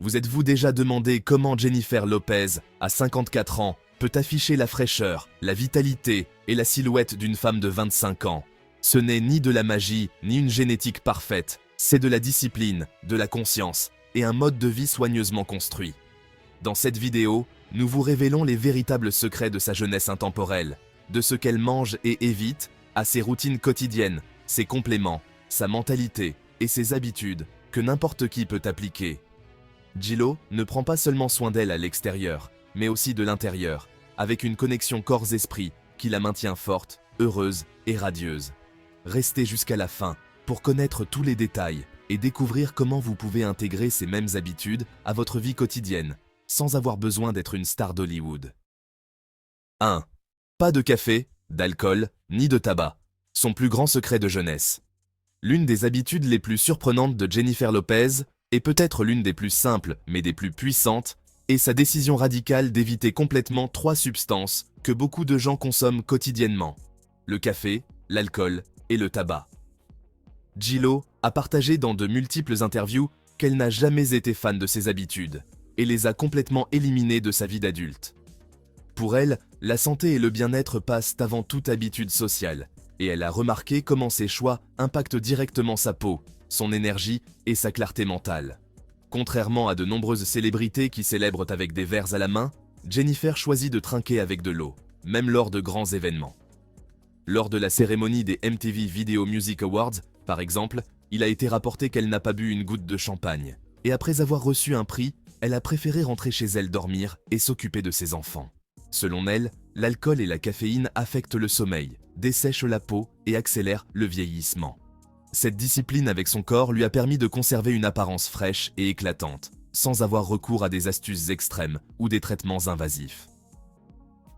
Vous êtes-vous déjà demandé comment Jennifer Lopez, à 54 ans, peut afficher la fraîcheur, la vitalité et la silhouette d'une femme de 25 ans? Ce n'est ni de la magie, ni une génétique parfaite, c'est de la discipline, de la conscience et un mode de vie soigneusement construit. Dans cette vidéo, nous vous révélons les véritables secrets de sa jeunesse intemporelle, de ce qu'elle mange et évite, à ses routines quotidiennes, ses compléments, sa mentalité et ses habitudes que n'importe qui peut appliquer. J.Lo ne prend pas seulement soin d'elle à l'extérieur, mais aussi de l'intérieur, avec une connexion corps-esprit qui la maintient forte, heureuse et radieuse. Restez jusqu'à la fin pour connaître tous les détails et découvrir comment vous pouvez intégrer ces mêmes habitudes à votre vie quotidienne, sans avoir besoin d'être une star d'Hollywood. 1. Pas de café, d'alcool, ni de tabac. Son plus grand secret de jeunesse. L'une des habitudes les plus surprenantes de Jennifer Lopez, et peut-être l'une des plus simples mais des plus puissantes, est sa décision radicale d'éviter complètement 3 substances que beaucoup de gens consomment quotidiennement: le café, l'alcool et le tabac. J.Lo a partagé dans de multiples interviews qu'elle n'a jamais été fan de ces habitudes et les a complètement éliminées de sa vie d'adulte. Pour elle, la santé et le bien-être passent avant toute habitude sociale, et elle a remarqué comment ces choix impactent directement sa peau, son énergie et sa clarté mentale. Contrairement à de nombreuses célébrités qui célèbrent avec des verres à la main, Jennifer choisit de trinquer avec de l'eau, même lors de grands événements. Lors de la cérémonie des MTV Video Music Awards, par exemple, il a été rapporté qu'elle n'a pas bu une goutte de champagne. Et après avoir reçu un prix, elle a préféré rentrer chez elle dormir et s'occuper de ses enfants. Selon elle, l'alcool et la caféine affectent le sommeil, dessèchent la peau et accélèrent le vieillissement. Cette discipline avec son corps lui a permis de conserver une apparence fraîche et éclatante, sans avoir recours à des astuces extrêmes ou des traitements invasifs.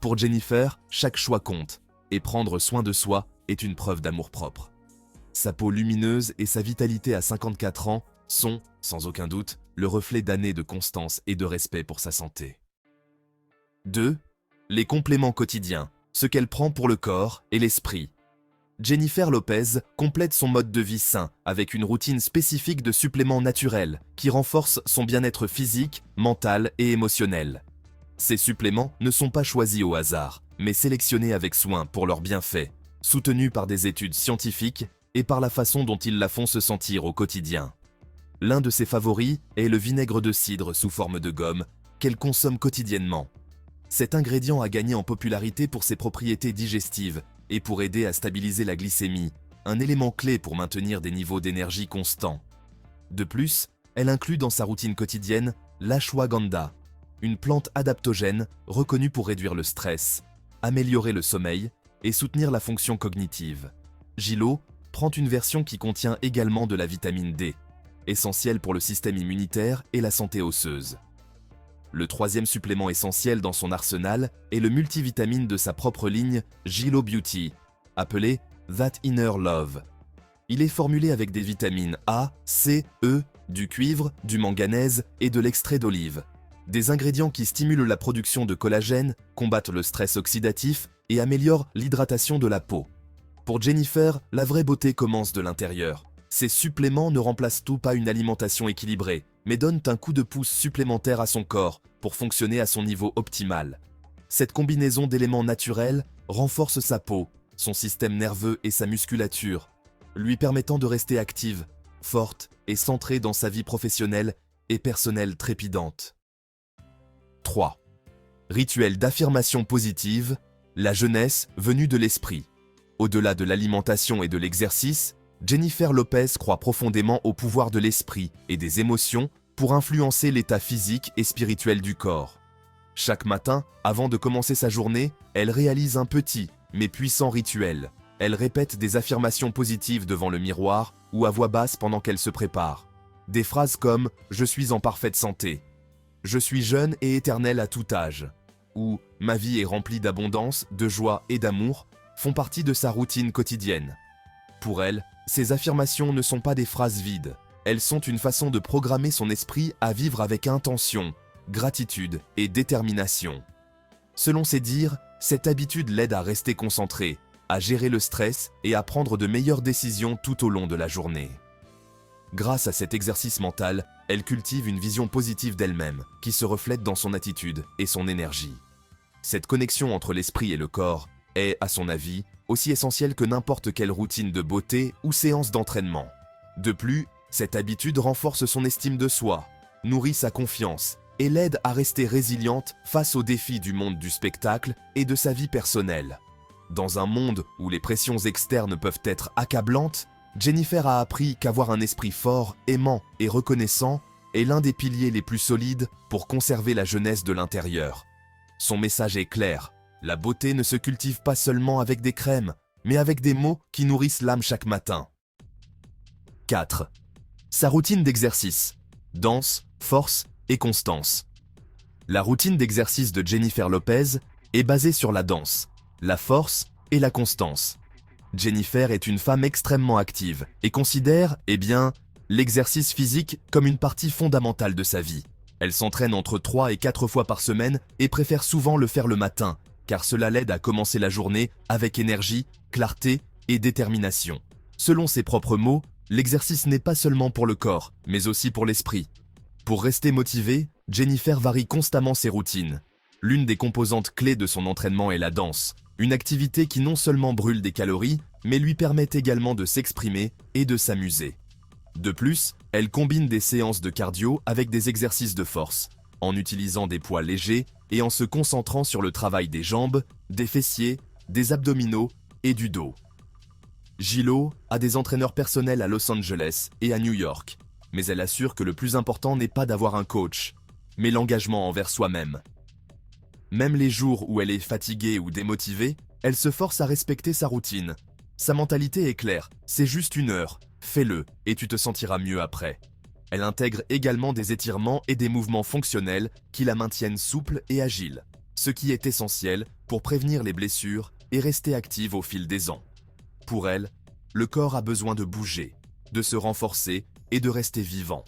Pour Jennifer, chaque choix compte, et prendre soin de soi est une preuve d'amour-propre. Sa peau lumineuse et sa vitalité à 54 ans sont, sans aucun doute, le reflet d'années de constance et de respect pour sa santé. 2. Les compléments quotidiens, ce qu'elle prend pour le corps et l'esprit. Jennifer Lopez complète son mode de vie sain avec une routine spécifique de suppléments naturels qui renforcent son bien-être physique, mental et émotionnel. Ces suppléments ne sont pas choisis au hasard, mais sélectionnés avec soin pour leurs bienfaits, soutenus par des études scientifiques et par la façon dont ils la font se sentir au quotidien. L'un de ses favoris est le vinaigre de cidre sous forme de gomme qu'elle consomme quotidiennement. Cet ingrédient a gagné en popularité pour ses propriétés digestives et pour aider à stabiliser la glycémie, un élément clé pour maintenir des niveaux d'énergie constants. De plus, elle inclut dans sa routine quotidienne l'ashwagandha, une plante adaptogène reconnue pour réduire le stress, améliorer le sommeil et soutenir la fonction cognitive. J.Lo prend une version qui contient également de la vitamine D, essentielle pour le système immunitaire et la santé osseuse. Le troisième supplément essentiel dans son arsenal est le multivitamine de sa propre ligne J.Lo Beauty, appelé That Inner Love. Il est formulé avec des vitamines A, C, E, du cuivre, du manganèse et de l'extrait d'olive. Des ingrédients qui stimulent la production de collagène, combattent le stress oxydatif et améliorent l'hydratation de la peau. Pour Jennifer, la vraie beauté commence de l'intérieur. Ces suppléments ne remplacent tout pas une alimentation équilibrée, mais donnent un coup de pouce supplémentaire à son corps pour fonctionner à son niveau optimal. Cette combinaison d'éléments naturels renforce sa peau, son système nerveux et sa musculature, lui permettant de rester active, forte et centrée dans sa vie professionnelle et personnelle trépidante. 3. Rituel d'affirmation positive, la jeunesse venue de l'esprit. Au-delà de l'alimentation et de l'exercice, Jennifer Lopez croit profondément au pouvoir de l'esprit et des émotions pour influencer l'état physique et spirituel du corps. Chaque matin, avant de commencer sa journée, elle réalise un petit, mais puissant rituel. Elle répète des affirmations positives devant le miroir ou à voix basse pendant qu'elle se prépare. Des phrases comme « Je suis en parfaite santé »,« Je suis jeune et éternel à tout âge » ou « Ma vie est remplie d'abondance, de joie et d'amour » font partie de sa routine quotidienne. Pour elle, ces affirmations ne sont pas des phrases vides. Elles sont une façon de programmer son esprit à vivre avec intention, gratitude et détermination. Selon ses dires, cette habitude l'aide à rester concentrée, à gérer le stress et à prendre de meilleures décisions tout au long de la journée. Grâce à cet exercice mental, elle cultive une vision positive d'elle-même qui se reflète dans son attitude et son énergie. Cette connexion entre l'esprit et le corps est, à son avis, aussi essentielle que n'importe quelle routine de beauté ou séance d'entraînement. De plus, cette habitude renforce son estime de soi, nourrit sa confiance et l'aide à rester résiliente face aux défis du monde du spectacle et de sa vie personnelle. Dans un monde où les pressions externes peuvent être accablantes, Jennifer a appris qu'avoir un esprit fort, aimant et reconnaissant est l'un des piliers les plus solides pour conserver la jeunesse de l'intérieur. Son message est clair, la beauté ne se cultive pas seulement avec des crèmes, mais avec des mots qui nourrissent l'âme chaque matin. 4. Sa routine d'exercice. Danse, force et constance. La routine d'exercice de Jennifer Lopez est basée sur la danse, la force et la constance. Jennifer est une femme extrêmement active et considère, l'exercice physique comme une partie fondamentale de sa vie. Elle s'entraîne entre 3 et 4 fois par semaine et préfère souvent le faire le matin, car cela l'aide à commencer la journée avec énergie, clarté et détermination. Selon ses propres mots, l'exercice n'est pas seulement pour le corps, mais aussi pour l'esprit. Pour rester motivée, Jennifer varie constamment ses routines. L'une des composantes clés de son entraînement est la danse, une activité qui non seulement brûle des calories, mais lui permet également de s'exprimer et de s'amuser. De plus, elle combine des séances de cardio avec des exercices de force, en utilisant des poids légers et en se concentrant sur le travail des jambes, des fessiers, des abdominaux et du dos. J.Lo a des entraîneurs personnels à Los Angeles et à New York, mais elle assure que le plus important n'est pas d'avoir un coach, mais l'engagement envers soi-même. Même les jours où elle est fatiguée ou démotivée, elle se force à respecter sa routine. Sa mentalité est claire, c'est juste 1 heure, fais-le et tu te sentiras mieux après. Elle intègre également des étirements et des mouvements fonctionnels qui la maintiennent souple et agile, ce qui est essentiel pour prévenir les blessures et rester active au fil des ans. Pour elle, le corps a besoin de bouger, de se renforcer et de rester vivant.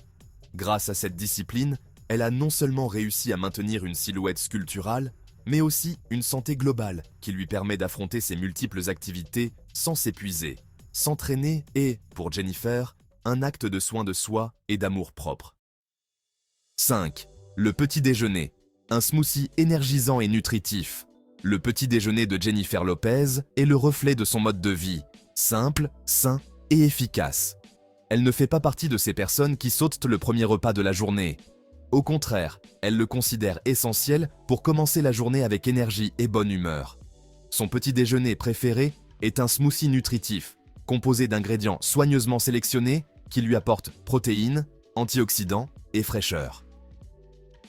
Grâce à cette discipline, elle a non seulement réussi à maintenir une silhouette sculpturale, mais aussi une santé globale qui lui permet d'affronter ses multiples activités sans s'épuiser. S'entraîner est, pour Jennifer, un acte de soin de soi et d'amour-propre. 5. Le petit déjeuner. Un smoothie énergisant et nutritif. Le petit déjeuner de Jennifer Lopez est le reflet de son mode de vie, simple, sain et efficace. Elle ne fait pas partie de ces personnes qui sautent le premier repas de la journée. Au contraire, elle le considère essentiel pour commencer la journée avec énergie et bonne humeur. Son petit déjeuner préféré est un smoothie nutritif, composé d'ingrédients soigneusement sélectionnés qui lui apportent protéines, antioxydants et fraîcheur.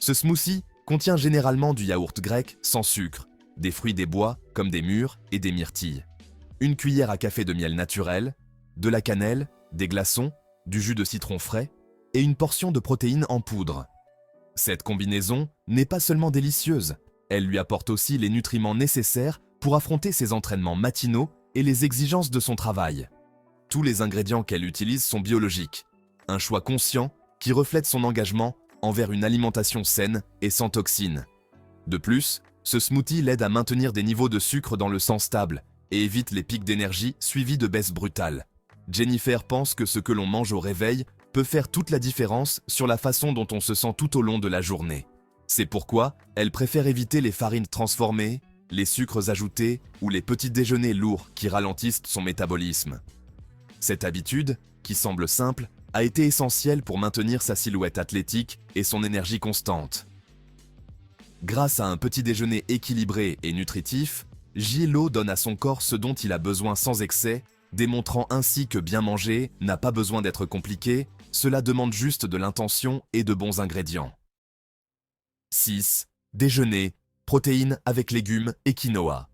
Ce smoothie contient généralement du yaourt grec sans sucre, des fruits des bois comme des mûres et des myrtilles, une cuillère à café de miel naturel, de la cannelle, des glaçons, du jus de citron frais et une portion de protéines en poudre. Cette combinaison n'est pas seulement délicieuse, elle lui apporte aussi les nutriments nécessaires pour affronter ses entraînements matinaux et les exigences de son travail. Tous les ingrédients qu'elle utilise sont biologiques, un choix conscient qui reflète son engagement envers une alimentation saine et sans toxines. De plus, ce smoothie l'aide à maintenir des niveaux de sucre dans le sang stable et évite les pics d'énergie suivis de baisses brutales. Jennifer pense que ce que l'on mange au réveil peut faire toute la différence sur la façon dont on se sent tout au long de la journée. C'est pourquoi elle préfère éviter les farines transformées, les sucres ajoutés ou les petits déjeuners lourds qui ralentissent son métabolisme. Cette habitude, qui semble simple, a été essentielle pour maintenir sa silhouette athlétique et son énergie constante. Grâce à un petit déjeuner équilibré et nutritif, J.Lo donne à son corps ce dont il a besoin sans excès, démontrant ainsi que bien manger n'a pas besoin d'être compliqué, cela demande juste de l'intention et de bons ingrédients. 6. Déjeuner, protéines avec légumes et quinoa.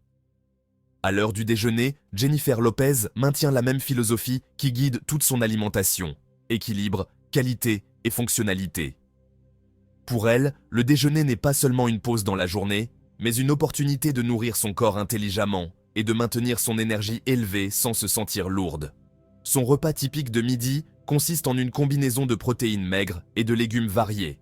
À l'heure du déjeuner, Jennifer Lopez maintient la même philosophie qui guide toute son alimentation, équilibre, qualité et fonctionnalité. Pour elle, le déjeuner n'est pas seulement une pause dans la journée, mais une opportunité de nourrir son corps intelligemment et de maintenir son énergie élevée sans se sentir lourde. Son repas typique de midi consiste en une combinaison de protéines maigres et de légumes variés.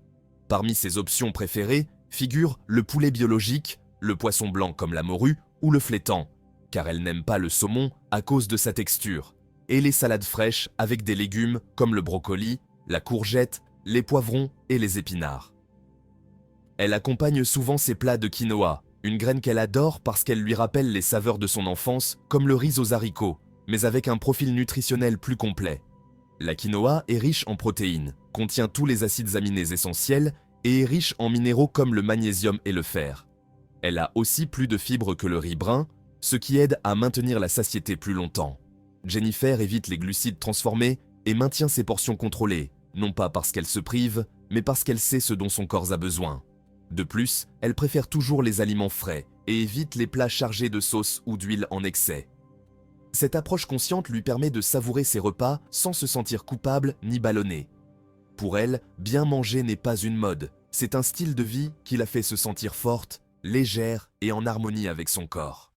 Parmi ses options préférées figurent le poulet biologique, le poisson blanc comme la morue ou le flétan, car elle n'aime pas le saumon à cause de sa texture, et les salades fraîches avec des légumes comme le brocoli, la courgette, les poivrons et les épinards. Elle accompagne souvent ses plats de quinoa, une graine qu'elle adore parce qu'elle lui rappelle les saveurs de son enfance, comme le riz aux haricots, mais avec un profil nutritionnel plus complet. La quinoa est riche en protéines, contient tous les acides aminés essentiels et est riche en minéraux comme le magnésium et le fer. Elle a aussi plus de fibres que le riz brun, ce qui aide à maintenir la satiété plus longtemps. Jennifer évite les glucides transformés et maintient ses portions contrôlées, non pas parce qu'elle se prive, mais parce qu'elle sait ce dont son corps a besoin. De plus, elle préfère toujours les aliments frais et évite les plats chargés de sauce ou d'huile en excès. Cette approche consciente lui permet de savourer ses repas sans se sentir coupable ni ballonné. Pour elle, bien manger n'est pas une mode, c'est un style de vie qui la fait se sentir forte, légère et en harmonie avec son corps.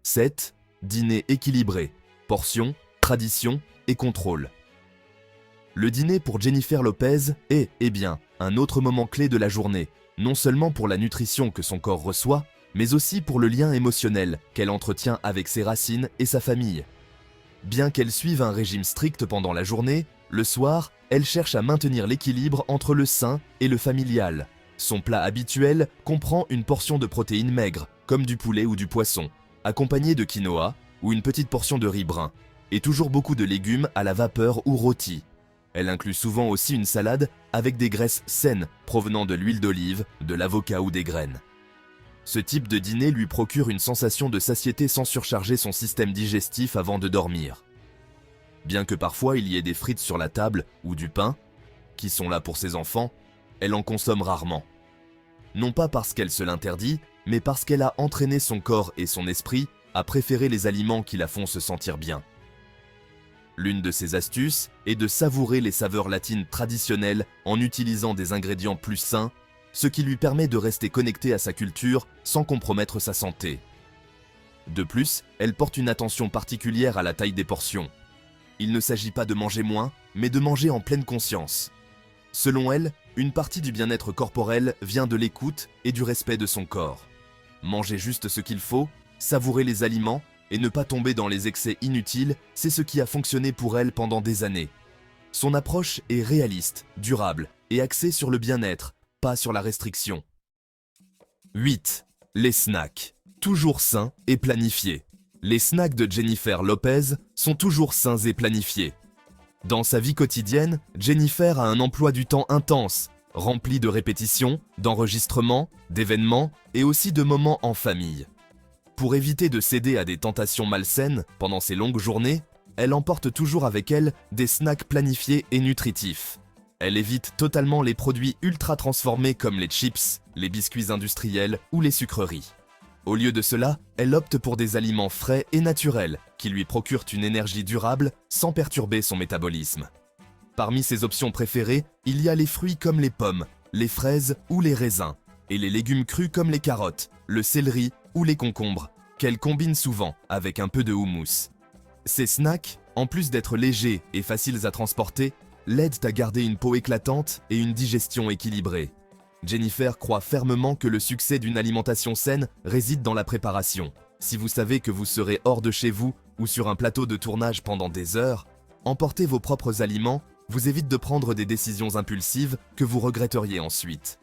7. Dîner équilibré. Portions, tradition et contrôle. Le dîner pour Jennifer Lopez est, un autre moment clé de la journée, non seulement pour la nutrition que son corps reçoit, mais aussi pour le lien émotionnel qu'elle entretient avec ses racines et sa famille. Bien qu'elle suive un régime strict pendant la journée, le soir, elle cherche à maintenir l'équilibre entre le sain et le familial. Son plat habituel comprend une portion de protéines maigres, comme du poulet ou du poisson, accompagné de quinoa ou une petite portion de riz brun, et toujours beaucoup de légumes à la vapeur ou rôtis. Elle inclut souvent aussi une salade avec des graisses saines provenant de l'huile d'olive, de l'avocat ou des graines. Ce type de dîner lui procure une sensation de satiété sans surcharger son système digestif avant de dormir. Bien que parfois il y ait des frites sur la table ou du pain, qui sont là pour ses enfants, elle en consomme rarement. Non pas parce qu'elle se l'interdit, mais parce qu'elle a entraîné son corps et son esprit à préférer les aliments qui la font se sentir bien. L'une de ses astuces est de savourer les saveurs latines traditionnelles en utilisant des ingrédients plus sains, ce qui lui permet de rester connectée à sa culture sans compromettre sa santé. De plus, elle porte une attention particulière à la taille des portions. Il ne s'agit pas de manger moins, mais de manger en pleine conscience. Selon elle, une partie du bien-être corporel vient de l'écoute et du respect de son corps. Manger juste ce qu'il faut, savourer les aliments et ne pas tomber dans les excès inutiles, c'est ce qui a fonctionné pour elle pendant des années. Son approche est réaliste, durable et axée sur le bien-être, pas sur la restriction. 8. Les snacks. Toujours sains et planifiés. Les snacks de Jennifer Lopez sont toujours sains et planifiés. Dans sa vie quotidienne, Jennifer a un emploi du temps intense, rempli de répétitions, d'enregistrements, d'événements et aussi de moments en famille. Pour éviter de céder à des tentations malsaines pendant ses longues journées, elle emporte toujours avec elle des snacks planifiés et nutritifs. Elle évite totalement les produits ultra transformés comme les chips, les biscuits industriels ou les sucreries. Au lieu de cela, elle opte pour des aliments frais et naturels qui lui procurent une énergie durable sans perturber son métabolisme. Parmi ses options préférées, il y a les fruits comme les pommes, les fraises ou les raisins, et les légumes crus comme les carottes, le céleri ou les concombres, qu'elle combine souvent avec un peu de houmous. Ces snacks, en plus d'être légers et faciles à transporter, l'aident à garder une peau éclatante et une digestion équilibrée. Jennifer croit fermement que le succès d'une alimentation saine réside dans la préparation. Si vous savez que vous serez hors de chez vous ou sur un plateau de tournage pendant des heures, emporter vos propres aliments vous évite de prendre des décisions impulsives que vous regretteriez ensuite.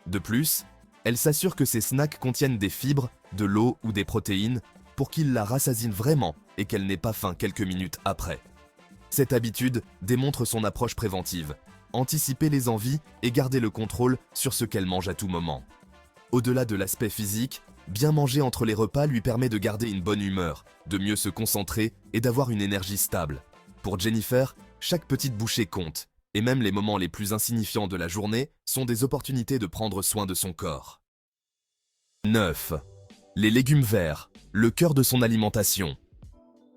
De plus, elle s'assure que ces snacks contiennent des fibres, de l'eau ou des protéines pour qu'ils la rassasient vraiment et qu'elle n'ait pas faim quelques minutes après. Cette habitude démontre son approche préventive, anticiper les envies et garder le contrôle sur ce qu'elle mange à tout moment. Au-delà de l'aspect physique, bien manger entre les repas lui permet de garder une bonne humeur, de mieux se concentrer et d'avoir une énergie stable. Pour Jennifer, chaque petite bouchée compte, et même les moments les plus insignifiants de la journée sont des opportunités de prendre soin de son corps. 9. Les légumes verts, le cœur de son alimentation.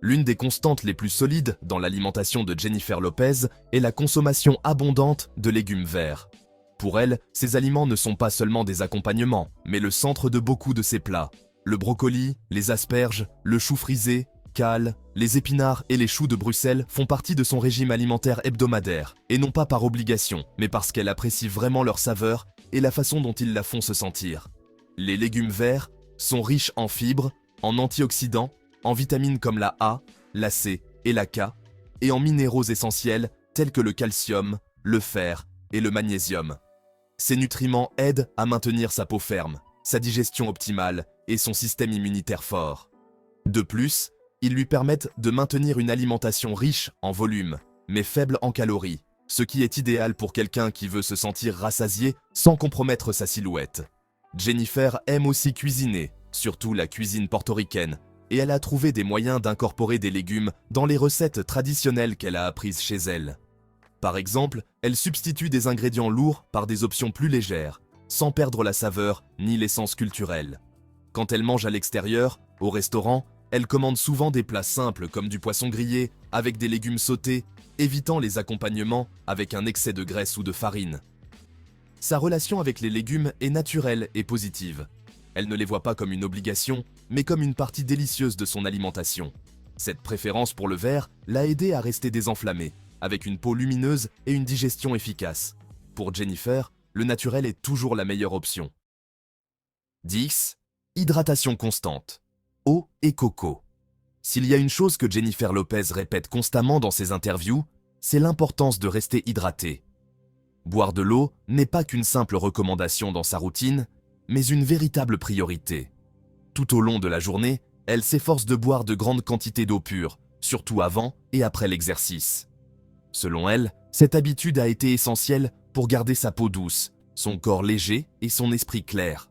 L'une des constantes les plus solides dans l'alimentation de Jennifer Lopez est la consommation abondante de légumes verts. Pour elle, ces aliments ne sont pas seulement des accompagnements, mais le centre de beaucoup de ses plats. Le brocoli, les asperges, le chou frisé, cales, les épinards et les choux de Bruxelles font partie de son régime alimentaire hebdomadaire, et non pas par obligation, mais parce qu'elle apprécie vraiment leur saveur et la façon dont ils la font se sentir. Les légumes verts sont riches en fibres, en antioxydants, en vitamines comme la A, la C et la K, et en minéraux essentiels tels que le calcium, le fer et le magnésium. Ces nutriments aident à maintenir sa peau ferme, sa digestion optimale et son système immunitaire fort. De plus, ils lui permettent de maintenir une alimentation riche en volume, mais faible en calories, ce qui est idéal pour quelqu'un qui veut se sentir rassasié sans compromettre sa silhouette. Jennifer aime aussi cuisiner, surtout la cuisine portoricaine, et elle a trouvé des moyens d'incorporer des légumes dans les recettes traditionnelles qu'elle a apprises chez elle. Par exemple, elle substitue des ingrédients lourds par des options plus légères, sans perdre la saveur ni l'essence culturelle. Quand elle mange à l'extérieur, au restaurant, elle commande souvent des plats simples comme du poisson grillé avec des légumes sautés, évitant les accompagnements avec un excès de graisse ou de farine. Sa relation avec les légumes est naturelle et positive. Elle ne les voit pas comme une obligation, mais comme une partie délicieuse de son alimentation. Cette préférence pour le vert l'a aidée à rester désenflammée, avec une peau lumineuse et une digestion efficace. Pour Jennifer, le naturel est toujours la meilleure option. 10. Hydratation constante. Eau et coco. S'il y a une chose que Jennifer Lopez répète constamment dans ses interviews, c'est l'importance de rester hydratée. Boire de l'eau n'est pas qu'une simple recommandation dans sa routine, mais une véritable priorité. Tout au long de la journée, elle s'efforce de boire de grandes quantités d'eau pure, surtout avant et après l'exercice. Selon elle, cette habitude a été essentielle pour garder sa peau douce, son corps léger et son esprit clair.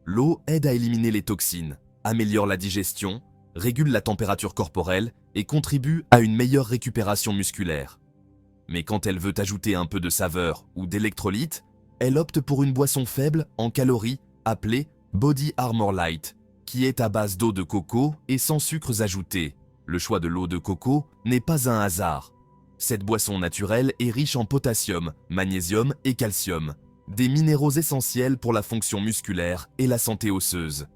L'eau aide à éliminer les toxines, améliore la digestion, régule la température corporelle et contribue à une meilleure récupération musculaire. Mais quand elle veut ajouter un peu de saveur ou d'électrolytes, elle opte pour une boisson faible en calories appelée Body Armor Light, qui est à base d'eau de coco et sans sucres ajoutés. Le choix de l'eau de coco n'est pas un hasard. Cette boisson naturelle est riche en potassium, magnésium et calcium, des minéraux essentiels pour la fonction musculaire et la santé osseuse.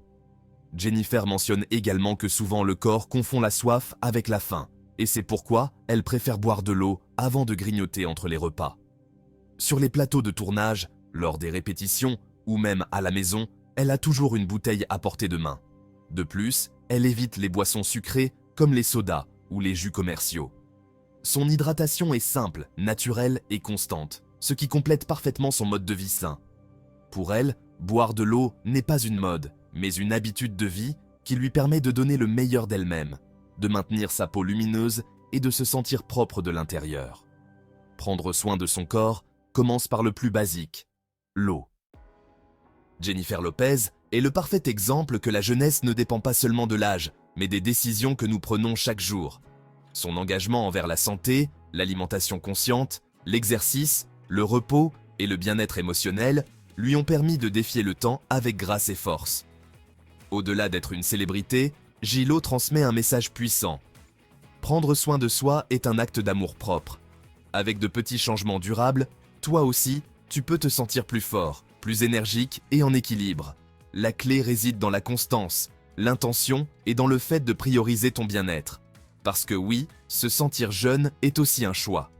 Jennifer mentionne également que souvent le corps confond la soif avec la faim, et c'est pourquoi elle préfère boire de l'eau avant de grignoter entre les repas. Sur les plateaux de tournage, lors des répétitions ou même à la maison, elle a toujours une bouteille à portée de main. De plus, elle évite les boissons sucrées comme les sodas ou les jus commerciaux. Son hydratation est simple, naturelle et constante, ce qui complète parfaitement son mode de vie sain. Pour elle, boire de l'eau n'est pas une mode, mais une habitude de vie qui lui permet de donner le meilleur d'elle-même, de maintenir sa peau lumineuse et de se sentir propre de l'intérieur. Prendre soin de son corps commence par le plus basique, l'eau. Jennifer Lopez est le parfait exemple que la jeunesse ne dépend pas seulement de l'âge, mais des décisions que nous prenons chaque jour. Son engagement envers la santé, l'alimentation consciente, l'exercice, le repos et le bien-être émotionnel lui ont permis de défier le temps avec grâce et force. Au-delà d'être une célébrité, J.Lo transmet un message puissant. Prendre soin de soi est un acte d'amour-propre. Avec de petits changements durables, toi aussi, tu peux te sentir plus fort, plus énergique et en équilibre. La clé réside dans la constance, l'intention et dans le fait de prioriser ton bien-être. Parce que oui, se sentir jeune est aussi un choix.